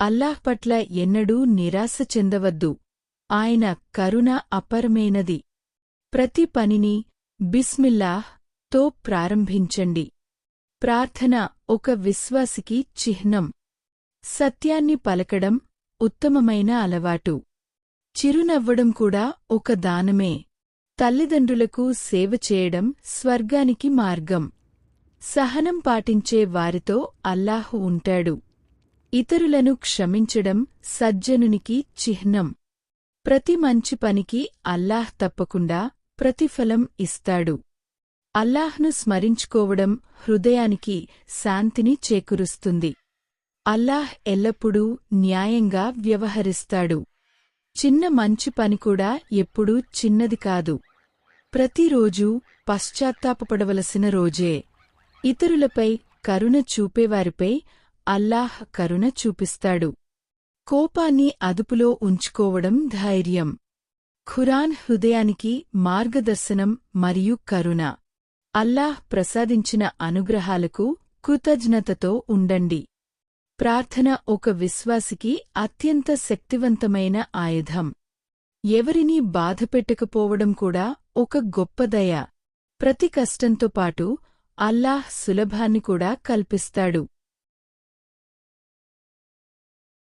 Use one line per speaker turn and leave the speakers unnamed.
అల్లాహ్ పట్ల ఎన్నడూ నిరాశ చెందవద్దు. ఆయన కరుణ అపరమైనది. ప్రతి పనిని బిస్మిల్లాహ్ తో ప్రారంభించండి. ప్రార్థన ఒక విశ్వాసికి చిహ్నం. సత్యాన్ని పలకడం ఉత్తమమైన అలవాటు. చిరునవ్వడం కూడా ఒక దానమే. తల్లిదండ్రులకు సేవ చేయడం స్వర్గానికి మార్గం. సహనం పాటించే వారితో అల్లాహ్ ఉంటాడు. ఇతరులను క్షమించడం సజ్జనునికి చిహ్నం. ప్రతి మంచి పనికి అల్లాహ్ తప్పకుండా ప్రతిఫలం ఇస్తాడు. అల్లాహ్ను స్మరించుకోవడం హృదయానికి శాంతిని చేకూరుస్తుంది. అల్లాహ్ ఎల్లప్పుడూ న్యాయంగా వ్యవహరిస్తాడు. చిన్న మంచి పని కూడా ఎప్పుడూ చిన్నది కాదు. ప్రతిరోజూ పశ్చాత్తాపపడవలసిన రోజే. ఇతరులపై కరుణ చూపేవారిపై అల్లాహ్ కరుణ చూపిస్తాడు. కోపాన్ని అదుపులో ఉంచుకోవడం ధైర్యం. ఖురాన్ హృదయానికి మార్గదర్శనం మరియు కరుణ. అల్లాహ్ ప్రసాదించిన అనుగ్రహాలకు కృతజ్ఞతతో ఉండండి. ప్రార్థన ఒక విశ్వాసికి అత్యంత శక్తివంతమైన ఆయుధం. ఎవరినీ బాధపెట్టకపోవడం కూడా ఒక గొప్ప దయ. ప్రతి కష్టంతో పాటు అల్లాహ్ సులభాన్ని కూడా కల్పిస్తాడు.